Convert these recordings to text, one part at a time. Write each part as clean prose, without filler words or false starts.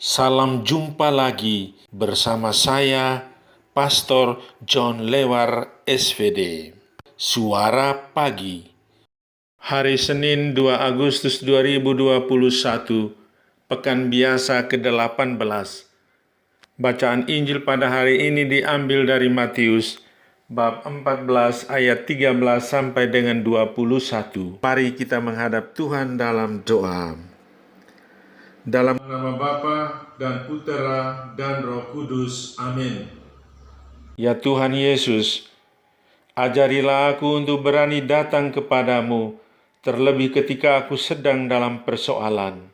Salam jumpa lagi bersama saya, Pastor John Lewar SVD. Suara Pagi. Hari Senin 2 Agustus 2021, Pekan Biasa ke-18. Bacaan Injil pada hari ini diambil dari Matius, bab 14 ayat 13 sampai dengan 21. Mari kita menghadap Tuhan dalam doa. Dalam nama Bapa dan Putera dan Roh Kudus. Amin. Ya Tuhan Yesus, ajarilah aku untuk berani datang kepadamu, terlebih ketika aku sedang dalam persoalan.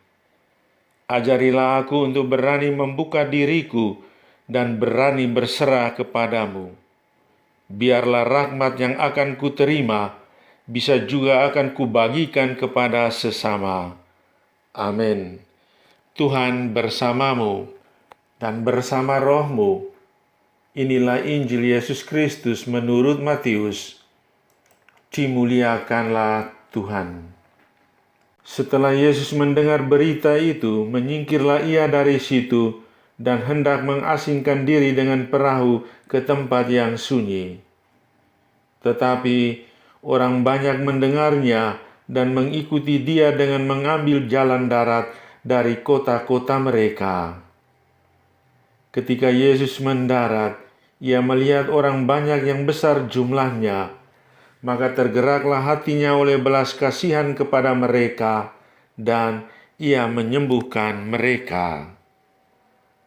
Ajarilah aku untuk berani membuka diriku dan berani berserah kepadamu. Biarlah rahmat yang akan kuterima bisa juga akan kubagikan kepada sesama. Amin. Tuhan bersamamu dan bersama rohmu. Inilah Injil Yesus Kristus menurut Matius. Dimuliakanlah Tuhan. Setelah Yesus mendengar berita itu, menyingkirlah ia dari situ dan hendak mengasingkan diri dengan perahu ke tempat yang sunyi. Tetapi orang banyak mendengarnya dan mengikuti dia dengan mengambil jalan darat dari kota-kota mereka. Ketika Yesus mendarat, ia melihat orang banyak yang besar jumlahnya, maka tergeraklah hatinya oleh belas kasihan kepada mereka, dan ia menyembuhkan mereka.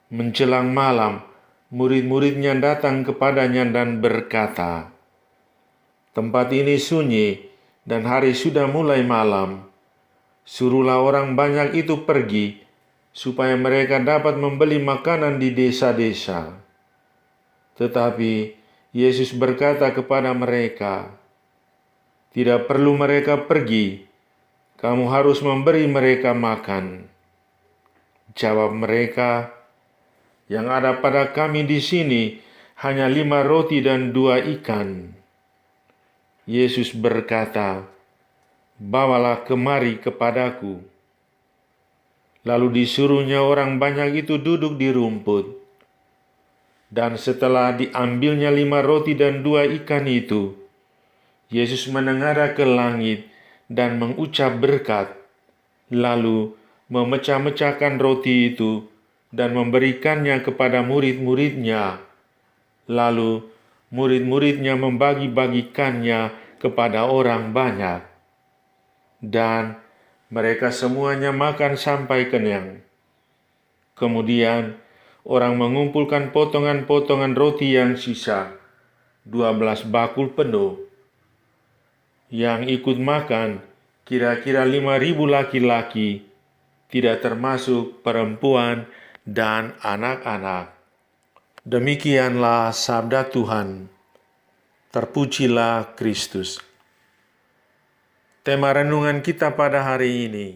Menjelang malam, murid-muridnya datang kepadanya dan berkata, "Tempat ini sunyi, dan hari sudah mulai malam. Suruhlah orang banyak itu pergi, supaya mereka dapat membeli makanan di desa-desa." Tetapi Yesus berkata kepada mereka, "Tidak perlu mereka pergi, kamu harus memberi mereka makan." Jawab mereka, "Yang ada pada kami di sini hanya 5 roti dan 2 ikan." Yesus berkata, "Bawalah kemari kepadaku." Lalu disuruhnya orang banyak itu duduk di rumput. Dan setelah diambilnya 5 roti dan 2 ikan itu, Yesus menengadah ke langit dan mengucap berkat, lalu memecah-mecahkan roti itu dan memberikannya kepada murid-muridnya. Lalu murid-muridnya membagi-bagikannya kepada orang banyak. Dan mereka semuanya makan sampai kenyang. Kemudian orang mengumpulkan potongan-potongan roti yang sisa, 12 bakul penuh. Yang ikut makan kira-kira 5.000 laki-laki, tidak termasuk perempuan dan anak-anak. Demikianlah sabda Tuhan. Terpujilah Kristus. Tema renungan kita pada hari ini,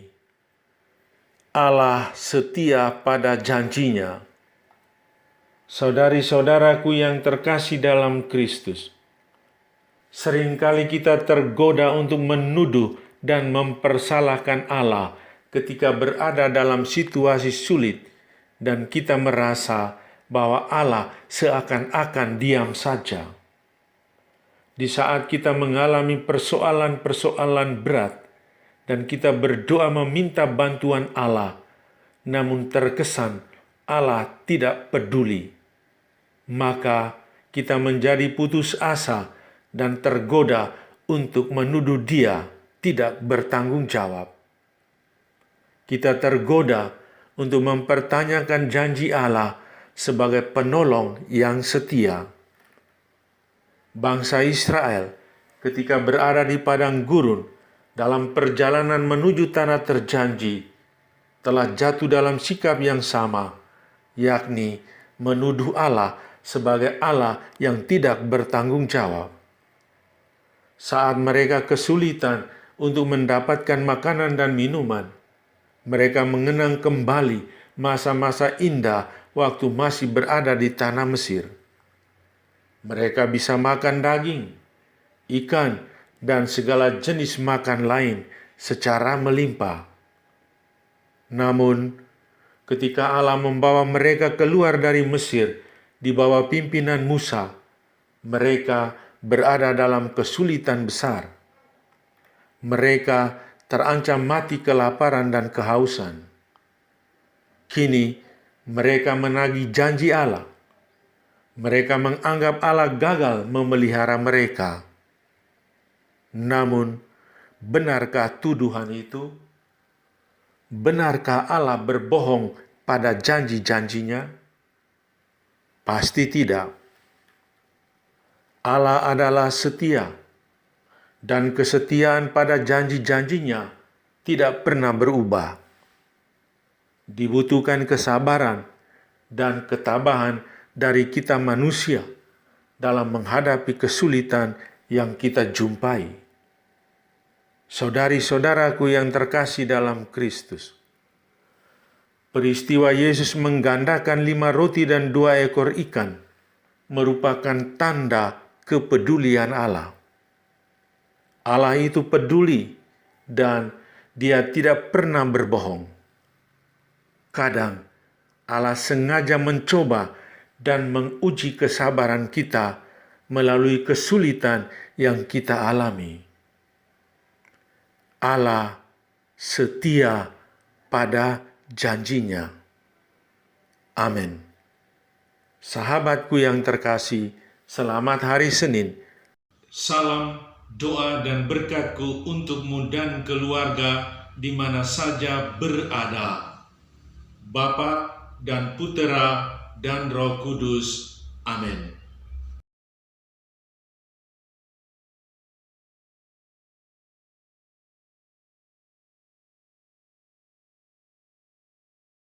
Allah setia pada janjinya. Saudari-saudaraku yang terkasih dalam Kristus, seringkali kita tergoda untuk menuduh dan mempersalahkan Allah ketika berada dalam situasi sulit, dan kita merasa bahwa Allah seakan-akan diam saja. Di saat kita mengalami persoalan-persoalan berat dan kita berdoa meminta bantuan Allah, namun terkesan Allah tidak peduli, maka kita menjadi putus asa dan tergoda untuk menuduh Dia tidak bertanggung jawab. Kita tergoda untuk mempertanyakan janji Allah sebagai penolong yang setia. Bangsa Israel ketika berada di padang gurun dalam perjalanan menuju tanah terjanji telah jatuh dalam sikap yang sama, yakni menuduh Allah sebagai Allah yang tidak bertanggung jawab. Saat mereka kesulitan untuk mendapatkan makanan dan minuman, mereka mengenang kembali masa-masa indah waktu masih berada di tanah Mesir. Mereka bisa makan daging, ikan, dan segala jenis makan lain secara melimpah. Namun, ketika Allah membawa mereka keluar dari Mesir di bawah pimpinan Musa, mereka berada dalam kesulitan besar. Mereka terancam mati kelaparan dan kehausan. Kini mereka menagih janji Allah. Mereka menganggap Allah gagal memelihara mereka. Namun, benarkah tuduhan itu? Benarkah Allah berbohong pada janji-janjinya? Pasti tidak. Allah adalah setia, dan kesetiaan pada janji-janjinya tidak pernah berubah. Dibutuhkan kesabaran dan ketabahan dari kita manusia dalam menghadapi kesulitan yang kita jumpai. Saudari-saudaraku yang terkasih dalam Kristus, peristiwa Yesus menggandakan 5 roti dan 2 ekor ikan merupakan tanda kepedulian Allah. Allah itu peduli dan Dia tidak pernah berbohong. Kadang Allah sengaja mencoba dan menguji kesabaran kita melalui kesulitan yang kita alami. Allah setia pada janjinya. Amin. Sahabatku yang terkasih, selamat hari Senin. Salam, doa dan berkatku untukmu dan keluarga di mana saja berada. Bapa dan Putera dan Roh Kudus. Amin.